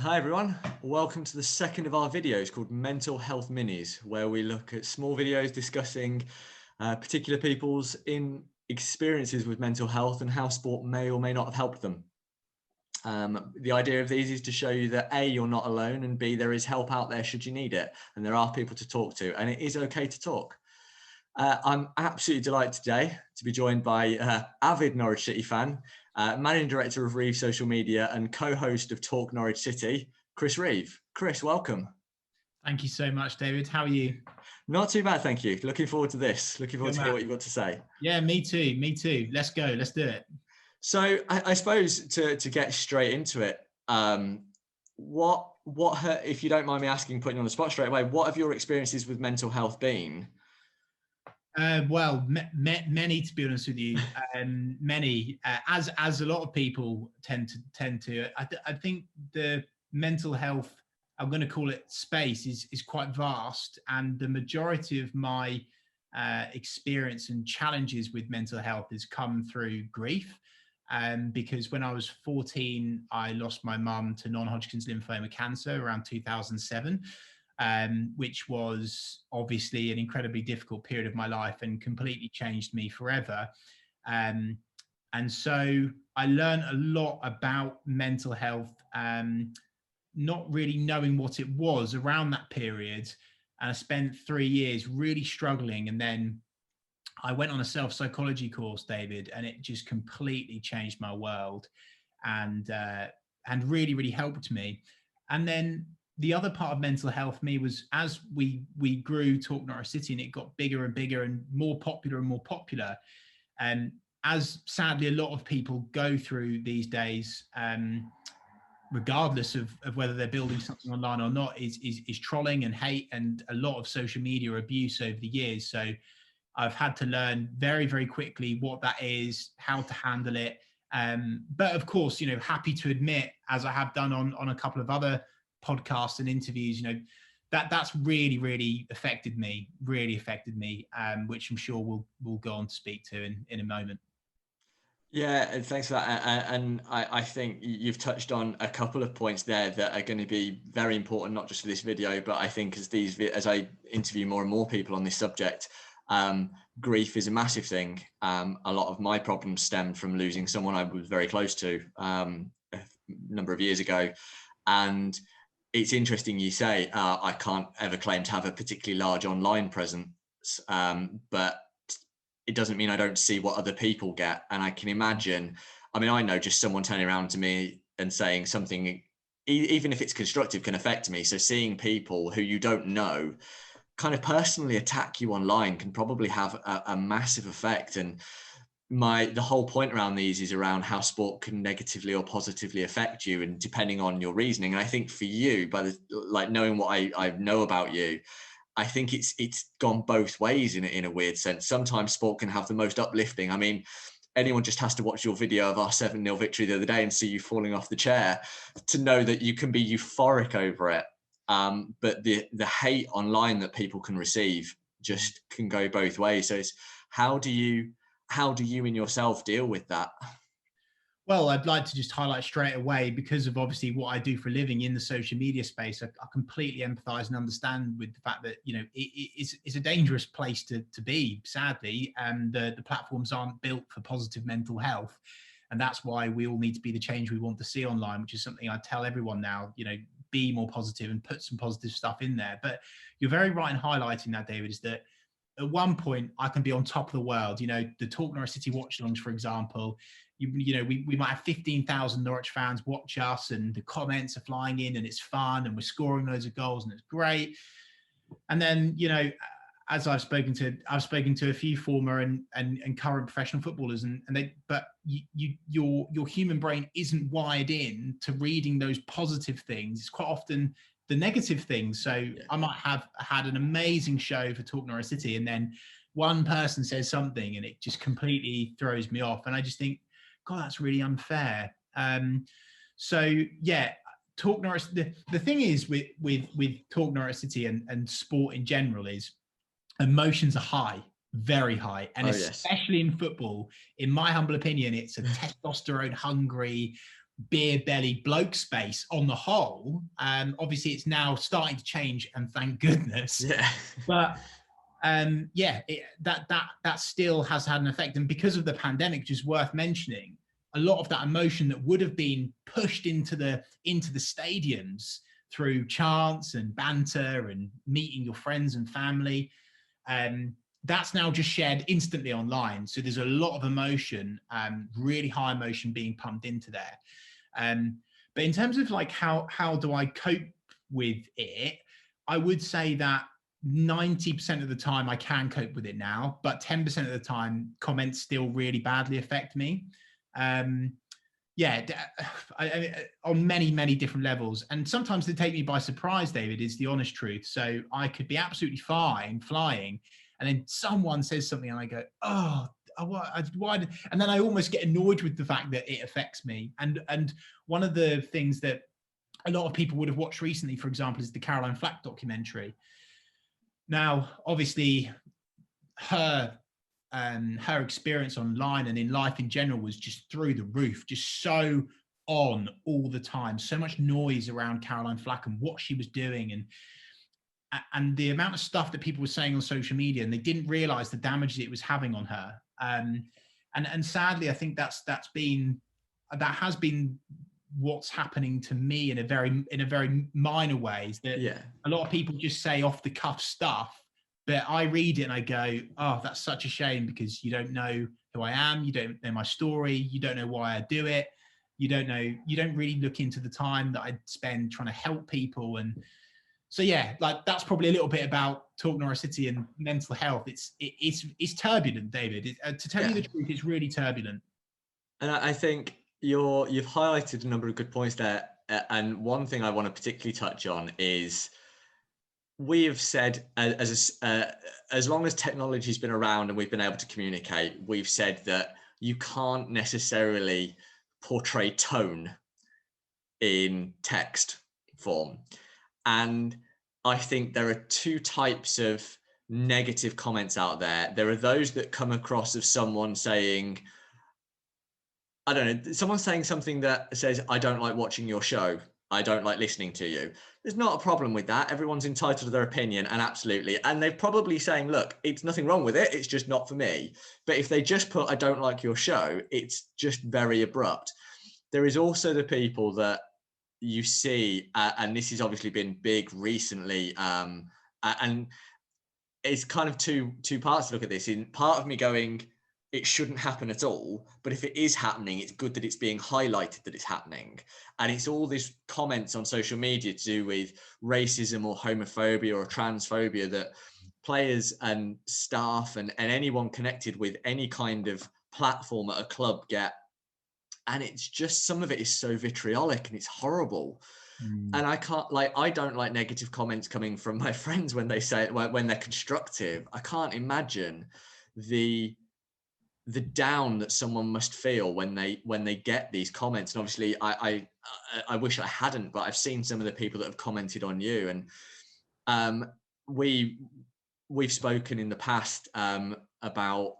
Hi everyone, welcome to the second of our videos called Mental Health Minis, where we look at small videos discussing particular people's experiences with mental health and how sport may or may not have helped them. The idea of these is to show you that A, you're not alone, and B, there is help out there should you need it, and there are people to talk to, and it is okay to talk. I'm absolutely delighted today to be joined by avid Norwich City fan, Managing Director of Reeve Social Media and co-host of Talk Norwich City, Chris Reeve. Chris, welcome. Thank you so much, David. How are you? Not too bad, thank you. Looking forward to this. Looking forward to hear what you've got to say. Yeah, me too. Me too. Let's go. Let's do it. So I suppose to get straight into it, if you don't mind me asking, putting you on the spot straight away, what have your experiences with mental health been? Well, many, to be honest with you, many, as a lot of people tend to. I think the mental health, I'm going to call it space, is quite vast, and the majority of my experience and challenges with mental health has come through grief. Because when I was 14, I lost my mum to non-Hodgkin's lymphoma cancer around 2007. Which was obviously an incredibly difficult period of my life and completely changed me forever. And so I learned a lot about mental health, not really knowing what it was around that period. And I spent 3 years really struggling. And then I went on a self-psychology course, David, and it just completely changed my world and really, really helped me. And then the other part of mental health for me was as we grew Talk Norwich City and it got bigger and bigger and more popular. And as sadly a lot of people go through these days, regardless of whether they're building something online or not, is trolling and hate and a lot of social media abuse over the years. So I've had to learn very, very quickly what that is, how to handle it. But of course, happy to admit, as I have done on a couple of other podcasts and interviews, that's really, really affected me, which I'm sure we'll go on to speak to in a moment. Yeah, and thanks for that. And I think you've touched on a couple of points there that are going to be very important, not just for this video, but I think as I interview more and more people on this subject, grief is a massive thing. A lot of my problems stemmed from losing someone I was very close to a number of years ago. And it's interesting you say, I can't ever claim to have a particularly large online presence, but it doesn't mean I don't see what other people get. And I can imagine, I know just someone turning around to me and saying something, even if it's constructive, can affect me. So seeing people who you don't know kind of personally attack you online can probably have a massive effect. And the whole point around these is around how sport can negatively or positively affect you, and depending on your reasoning. And I think for you, knowing what I know about you, I think it's gone both ways in a weird sense. Sometimes sport can have the most uplifting. Anyone just has to watch your video of our 7-0 victory the other day and see you falling off the chair to know that you can be euphoric over it. But the hate online that people can receive just can go both ways. So it's how do you in yourself deal with that? Well, I'd like to just highlight straight away, because of obviously what I do for a living in the social media space, I completely empathize and understand with the fact that, it's a dangerous place to be, sadly, and the platforms aren't built for positive mental health. And that's why we all need to be the change we want to see online, which is something I tell everyone now, be more positive and put some positive stuff in there. But you're very right in highlighting that, David, is that at one point I can be on top of the world. The Talk Norwich City Watch Alongs, for example, we might have 15,000 Norwich fans watch us, and the comments are flying in, and it's fun, and we're scoring loads of goals, and it's great. And then, as I've spoken to a few former and current professional footballers, but your human brain isn't wired in to reading those positive things. It's quite often the negative things. So yeah. I might have had an amazing show for Talk Norwich City, and then one person says something and it just completely throws me off. And I just think, God, that's really unfair. So yeah, Talk Norwich. The thing is with Talk Norwich City and sport in general is emotions are high, very high, and especially in football. In my humble opinion, it's a testosterone hungry, beer belly bloke space on the whole. Obviously it's now starting to change, and thank goodness. Yeah. But that still has had an effect. And because of the pandemic, which is worth mentioning, a lot of that emotion that would have been pushed into the stadiums through chants and banter and meeting your friends and family, that's now just shared instantly online. So there's a lot of emotion, really high emotion being pumped into there. But in terms of like how do I cope with it, I would say that 90% of the time I can cope with it now, but 10% of the time comments still really badly affect me. On many different levels, and sometimes they take me by surprise, David, is the honest truth. So I could be absolutely fine flying, and then someone says something and I go, oh, why? And then I almost get annoyed with the fact that it affects me. And one of the things that a lot of people would have watched recently, for example, is the Caroline Flack documentary. Now, obviously, her experience online and in life in general was just through the roof, just so on all the time, so much noise around Caroline Flack and what she was doing, and the amount of stuff that people were saying on social media, and they didn't realize the damage that it was having on her. And sadly, I think that has been what's happening to me in a very minor ways, that a lot of people just say off the cuff stuff, but I read it and I go, oh, that's such a shame, because you don't know who I am, you don't know my story, you don't know why I do it, you don't really look into the time that I spend trying to help people. And so like that's probably a little bit about Talk Norwich City and mental health. It's turbulent, David. To tell you the truth, it's really turbulent. And I think you've highlighted a number of good points there. And one thing I want to particularly touch on is, we have said, as long as technology's been around and we've been able to communicate, we've said that you can't necessarily portray tone in text form. And I think there are two types of negative comments out there. There are those that come across of someone saying, I don't know, someone saying something that says, I don't like watching your show, I don't like listening to you. There's not a problem with that. Everyone's entitled to their opinion, and absolutely. And they're probably saying, look, it's nothing wrong with it, it's just not for me. But if they just put, I don't like your show, it's just very abrupt. There is also the people that you see, and this has obviously been big recently, and it's kind of two parts to look at this. In part of me going, it shouldn't happen at all, but if it is happening, it's good that it's being highlighted that it's happening. And it's all these comments on social media to do with racism or homophobia or transphobia that players and staff and anyone connected with any kind of platform at a club get. And it's just, some of it is so vitriolic and it's horrible. And I don't like negative comments coming from my friends when they say it, when they're constructive. I can't imagine the down that someone must feel when they get these comments. And obviously I wish I hadn't, but I've seen some of the people that have commented on you, and we've spoken in the past about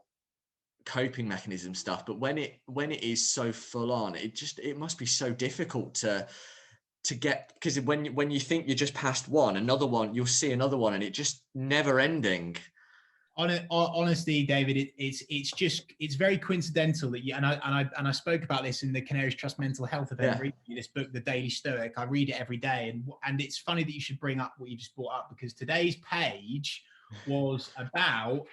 coping mechanism stuff, but when it is so full on, it must be so difficult to get, because when you think you're just past one, another one, you'll see another one, and it just never ending. Honestly, David, it's very coincidental that you, and I spoke about this in the Canaries Trust mental health event recently, this book, The Daily Stoic. I read it every day, and it's funny that you should bring up what you just brought up, because today's page was about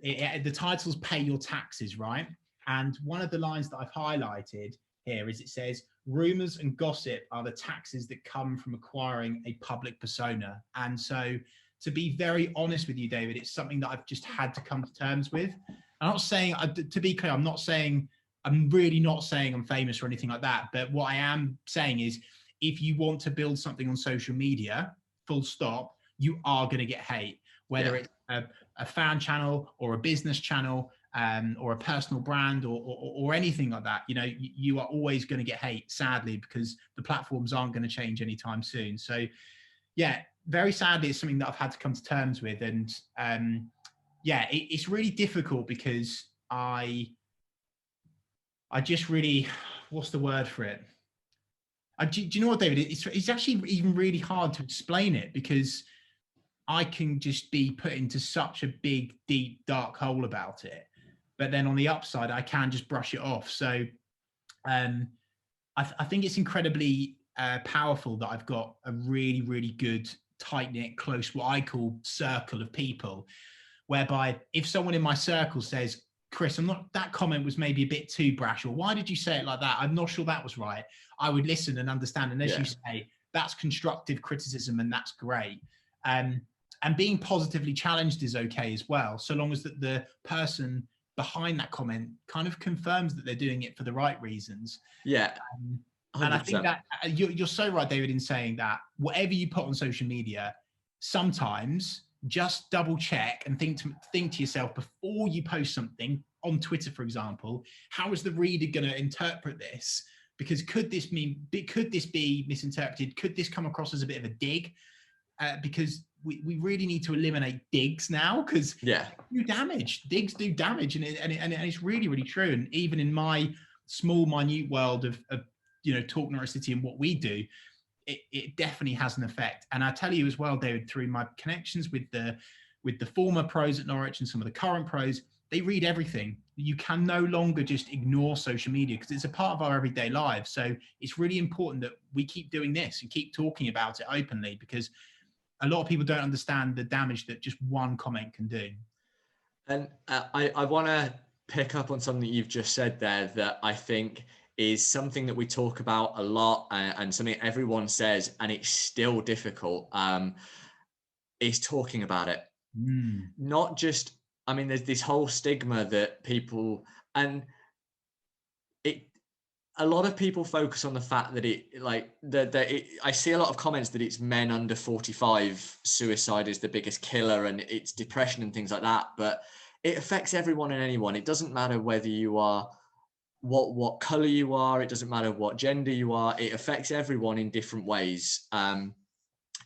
the title's Pay Your Taxes, right? And one of the lines that I've highlighted here is, it says, rumors and gossip are the taxes that come from acquiring a public persona. And so, to be very honest with you, David, it's something that I've just had to come to terms with. I'm not saying, to be clear, I'm really not saying I'm famous or anything like that. But what I am saying is, if you want to build something on social media, full stop, you are going to get hate, whether it's a fan channel or a business channel, or a personal brand, or anything like that. You are always going to get hate, sadly, because the platforms aren't going to change anytime soon. So very sadly, it's something that I've had to come to terms with. And it's really difficult, because I just really, what's the word for it? Do you know what, David? It's actually even really hard to explain it, because I can just be put into such a big, deep, dark hole about it. But then on the upside, I can just brush it off. So I think it's incredibly powerful that I've got a really, really good, tight knit, close, what I call circle of people, whereby if someone in my circle says, Chris, that comment was maybe a bit too brash, or why did you say it like that? I'm not sure that was right. I would listen and understand. And as you say, that's constructive criticism, and that's great. And being positively challenged is okay as well, so long as that the person behind that comment kind of confirms that they're doing it for the right reasons. Yeah. And I think that you're so right, David, in saying that whatever you put on social media, sometimes just double check and think to yourself before you post something on Twitter, for example, how is the reader going to interpret this? Because could this be misinterpreted? Could this come across as a bit of a dig? Because we really need to eliminate digs now, because digs do damage, and it's really, really true. And even in my small, minute world of Talk Norwich City and what we do, it definitely has an effect. And I tell you as well, David, through my connections with the former pros at Norwich and some of the current pros, they read everything. You can no longer just ignore social media, because it's a part of our everyday lives. So it's really important that we keep doing this and keep talking about it openly, because a lot of people don't understand the damage that just one comment can do. And I want to pick up on something you've just said there that I think is something that we talk about a lot, and something everyone says, and it's still difficult, is talking about it. Not just, I mean, there's this whole stigma that people, and a lot of people focus on the fact that I see a lot of comments that it's men under 45, suicide is the biggest killer, and it's depression and things like that. But it affects everyone and anyone. It doesn't matter whether you are what color you are. It doesn't matter what gender you are. It affects everyone in different ways. And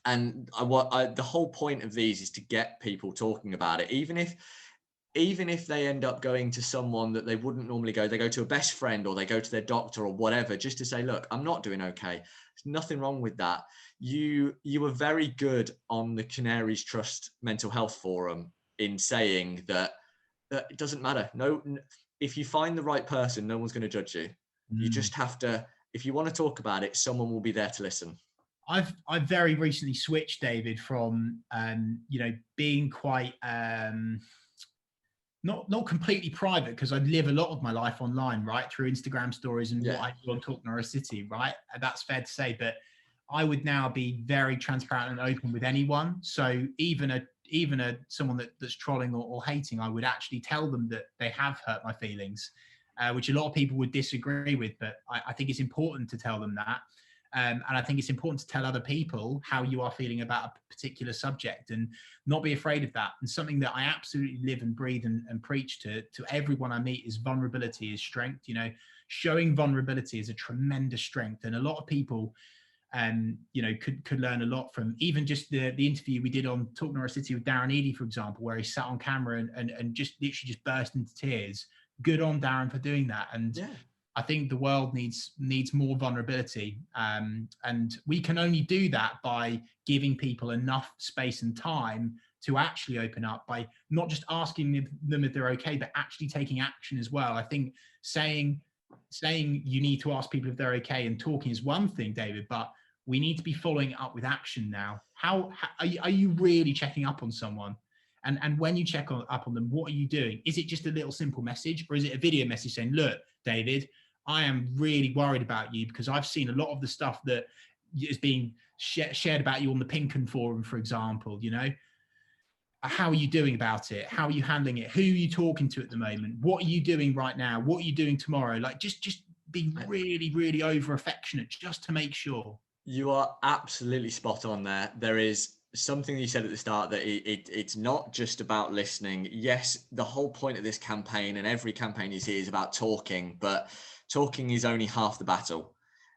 the whole point of these is to get people talking about it, even if they end up going to someone that they wouldn't normally go. They go to a best friend, or they go to their doctor, or whatever, just to say, look, I'm not doing okay. There's nothing wrong with that. You were very good on the Canaries Trust Mental Health Forum in saying that it doesn't matter. No, if you find the right person, no one's going to judge you. You just have to, if you want to talk about it, someone will be there to listen. I've very recently switched, David, from being quite not completely private, because I live a lot of my life online, right, through Instagram stories and what I do on Talk Norwich City, right? That's fair to say. But I would now be very transparent and open with anyone. So even someone that's trolling or hating, I would actually tell them that they have hurt my feelings, which a lot of people would disagree with. But I think it's important to tell them that. And I think it's important to tell other people how you are feeling about a particular subject, and not be afraid of that. And something that I absolutely live and breathe and preach to everyone I meet is vulnerability is strength. Showing vulnerability is a tremendous strength. And a lot of people, could learn a lot from even just the interview we did on Talk Norwich City with Darren Eady, for example, where he sat on camera and just literally just burst into tears. Good on Darren for doing that. And I think the world needs more vulnerability, and we can only do that by giving people enough space and time to actually open up, by not just asking them if they're okay, but actually taking action as well. I think saying you need to ask people if they're okay and talking is one thing, David, but we need to be following up with action now. How are you really checking up on someone? And when you check up on them, what are you doing? Is it just a little simple message, or is it a video message saying, look, David, I am really worried about you because I've seen a lot of the stuff that is being shared about you on the Pinken forum, for example. How are you doing about it? How are you handling it? Who are you talking to at the moment? What are you doing right now? What are you doing tomorrow? Like, just be really, really over affectionate, just to make sure. You are absolutely spot on there. There is something you said at the start, that it's not just about listening. Yes, the whole point of this campaign, and every campaign you see, is about talking, but talking is only half the battle.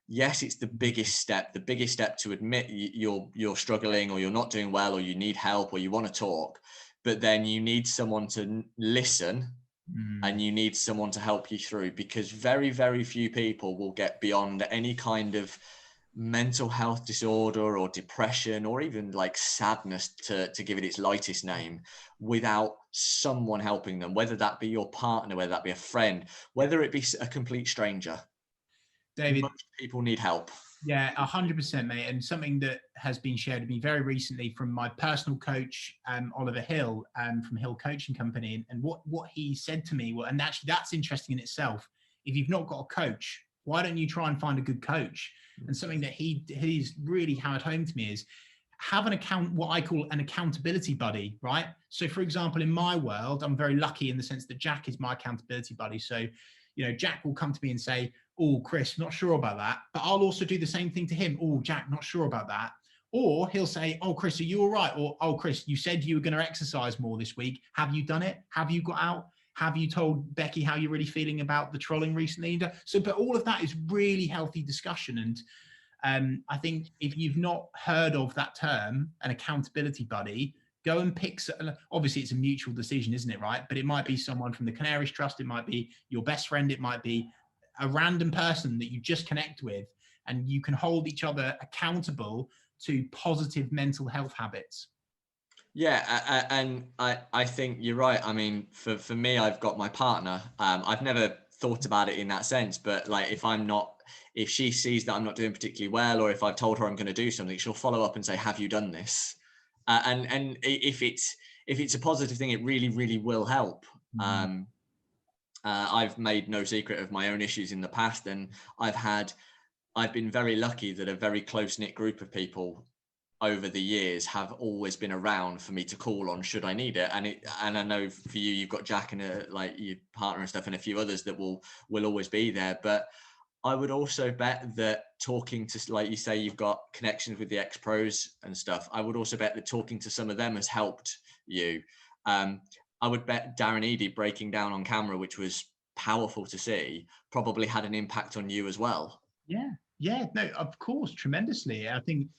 Yes, it's the biggest step to admit you're struggling, or you're not doing well, or you need help, or you want to talk, but then you need someone to listen, and you need someone to help you through, because very, very few people will get beyond any kind of mental health disorder or depression or even like sadness, to give it its lightest name, without someone helping them, whether that be your partner, whether that be a friend, whether it be a complete stranger. David, Most people need help. yeah, 100%, mate. And something that has been shared with me very recently from my personal coach, Oliver Hill, from Hill Coaching Company, and what he said to me, well, and actually that's interesting in itself. If you've not got a coach, why don't you try and find a good coach? And something that he's really hammered home to me is have what I call an accountability buddy, right? So, for example, in my world, I'm very lucky in the sense that Jack is my accountability buddy. So, Jack will come to me and say, "Oh, Chris, not sure about that." But I'll also do the same thing to him. "Oh, Jack, not sure about that." Or he'll say, "Oh, Chris, are you all right?" Or, "Oh, Chris, you said you were going to exercise more this week. Have you done it? Have you got out? Have you told Becky how you're really feeling about the trolling recently?" So, but all of that is really healthy discussion. And I think if you've not heard of that term, an accountability buddy, go and pick. Obviously, it's a mutual decision, isn't it? Right? But it might be someone from the Canaries Trust. It might be your best friend. It might be a random person that you just connect with, and you can hold each other accountable to positive mental health habits. Yeah, and I think you're right. I mean, for me, I've got my partner. I've never thought about it in that sense, but like if she sees that I'm not doing particularly well, or if I've told her I'm going to do something, she'll follow up and say, "Have you done this?" And if it's a positive thing, it really, really will help. I've made no secret of my own issues in the past, and I've been very lucky that a very close-knit group of people over the years have always been around for me to call on should I need it. And I know for you, you've got Jack and like your partner and stuff, and a few others that will always be there. But I would also bet that talking to, like you say, you've got connections with the ex-pros and stuff. I would also bet that talking to some of them has helped you. I would bet Darren Eady breaking down on camera, which was powerful to see, probably had an impact on you as well. Yeah, no, of course, tremendously. I think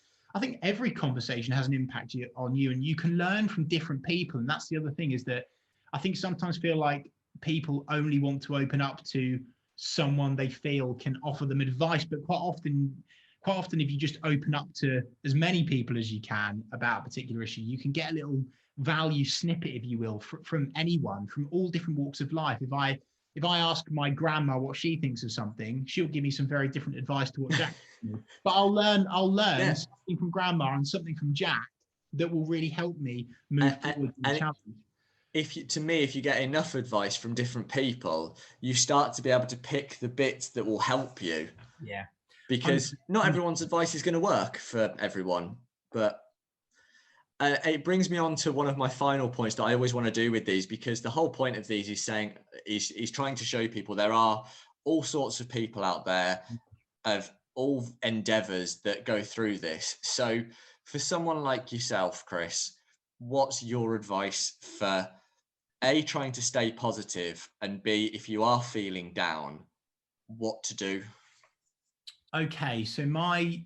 every conversation has an impact on you, and you can learn from different people. And that's the other thing, is that I think sometimes feel like people only want to open up to someone they feel can offer them advice, but quite often, if you just open up to as many people as you can about a particular issue, you can get a little value snippet, if you will, from anyone from all different walks of life. If I ask my grandma what she thinks of something, she'll give me some very different advice to what Jack gives me. But I'll learn Yeah. something from grandma and something from Jack that will really help me move forward in the challenge. If you get enough advice from different people, you start to be able to pick the bits that will help you. Yeah. Because not everyone's advice is going to work for everyone. But it brings me on to one of my final points that I always want to do with these, because the whole point of these is trying to show people there are all sorts of people out there of all endeavors that go through this. So for someone like yourself, Chris, what's your advice for A, trying to stay positive, and B, if you are feeling down, what to do? Okay, so my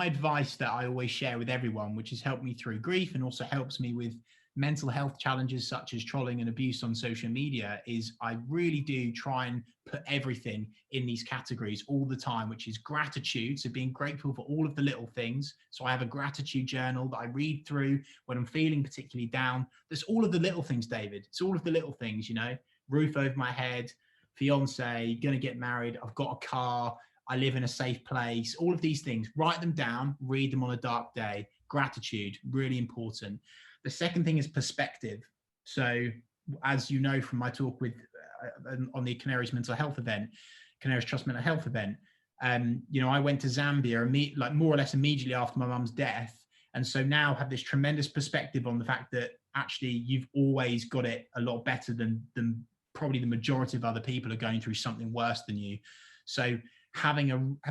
advice that I always share with everyone, which has helped me through grief and also helps me with mental health challenges such as trolling and abuse on social media, is I really do try and put everything in these categories all the time, which is gratitude. So being grateful for all of the little things. So I have a gratitude journal that I read through when I'm feeling particularly down. There's all of the little things, David. It's all of the little things, roof over my head, fiance, gonna get married, I've got a car, I live in a safe place, all of these things. Write them down, read them on a dark day. Gratitude, really important. The second thing is perspective. So, as you know from my talk with on the Canaries Mental Health event, Canaries Trust Mental Health event, I went to Zambia like more or less immediately after my mum's death, and so now have this tremendous perspective on the fact that actually you've always got it a lot better than probably the majority of other people are going through something worse than you. So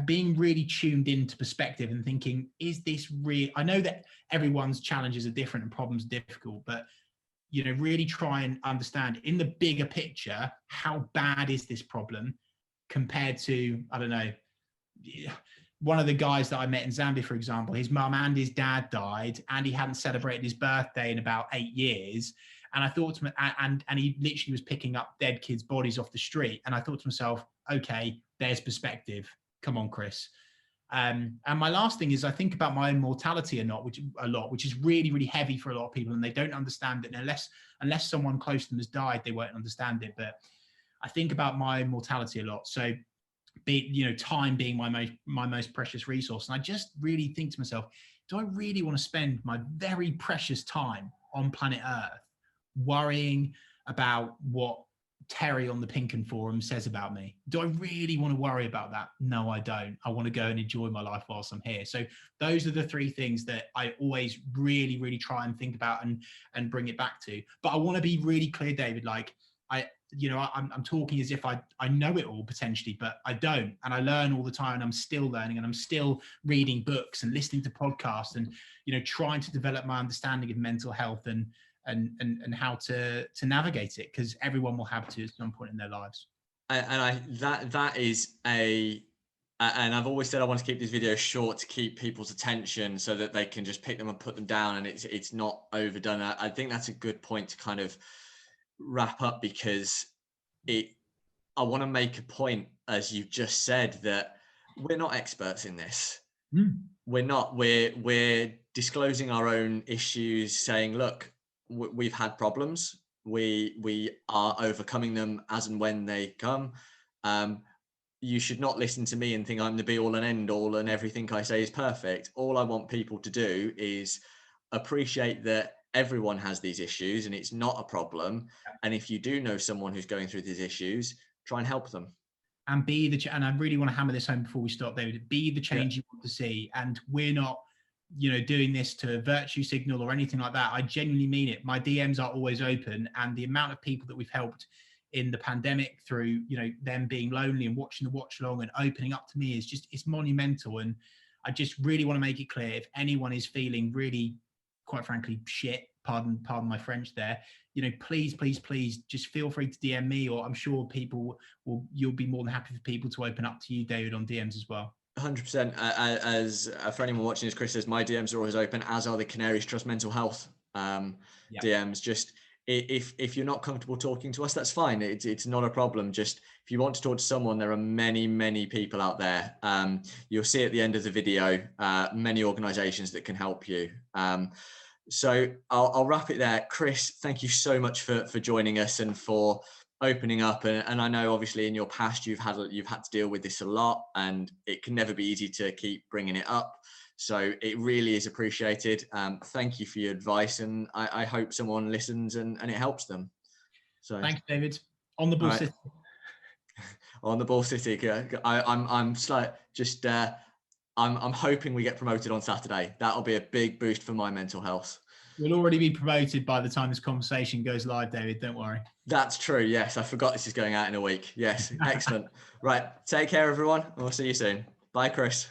being really tuned into perspective and thinking, is this real? I know that everyone's challenges are different and problems are difficult, but really try and understand in the bigger picture, how bad is this problem compared to, I don't know, one of the guys that I met in Zambia, for example, his mum and his dad died, and he hadn't celebrated his birthday in about 8 years. And I thought to myself, and he literally was picking up dead kids' bodies off the street. And I thought to myself, okay, there's perspective. Come on, Chris. And my last thing is I think about my own mortality a lot, which is really, really heavy for a lot of people, and they don't understand it. And unless someone close to them has died, they won't understand it. But I think about my own mortality a lot. So, time being my most precious resource, and I just really think to myself, do I really want to spend my very precious time on planet Earth worrying about what Terry on the Pinkin forum says about me? Do I really want to worry about that? No, I don't. I want to go and enjoy my life whilst I'm here. So those are the three things that I always really, really try and think about and bring it back to. But I want to be really clear, David, like I'm talking as if I know it all potentially, but I don't. And I learn all the time, and I'm still learning, and I'm still reading books and listening to podcasts and, trying to develop my understanding of mental health and how to navigate it, because everyone will have to at some point in their lives. That is and I've always said I want to keep these videos short to keep people's attention so that they can just pick them and put them down, and it's not overdone. I think that's a good point to kind of wrap up, because I want to make a point, as you've just said, that we're not experts in this. We're disclosing our own issues, saying, look, we've had problems, we are overcoming them as and when they come. You should not listen to me and think I'm the be all and end all and everything I say is perfect. All I want people to do is appreciate that everyone has these issues and it's not a problem. And if you do know someone who's going through these issues, try and help them. And and I really want to hammer this home before we stop, David, be the change you want to see. And we're not, doing this to virtue signal or anything like that. I genuinely mean it. My DMs are always open, and the amount of people that we've helped in the pandemic through, them being lonely and watching the watch along and opening up to me it's monumental. And I just really want to make it clear, if anyone is feeling really, quite frankly, shit, pardon my French there, please just feel free to DM me, or I'm sure you'll be more than happy for people to open up to you, David, on DMs as well. 100%. As for anyone watching, as Chris says, my DMs are always open, as are the Canaries Trust Mental Health DMs. Just if you're not comfortable talking to us, that's fine. It's not a problem. Just if you want to talk to someone, there are many people out there. You'll see at the end of the video many organizations that can help you. So I'll wrap it there. Chris, thank you so much for joining us and for opening up. And I know obviously in your past you've had to deal with this a lot, and it can never be easy to keep bringing it up. So it really is appreciated. Thank you for your advice, and I hope someone listens and it helps them. So thanks, David. On the ball, City. On the ball, City. I'm hoping we get promoted on Saturday. That'll be a big boost for my mental health. We'll already be promoted by the time this conversation goes live, David. Don't worry. That's true. Yes, I forgot this is going out in a week. Yes, excellent. Right, take care, everyone. We'll see you soon. Bye, Chris.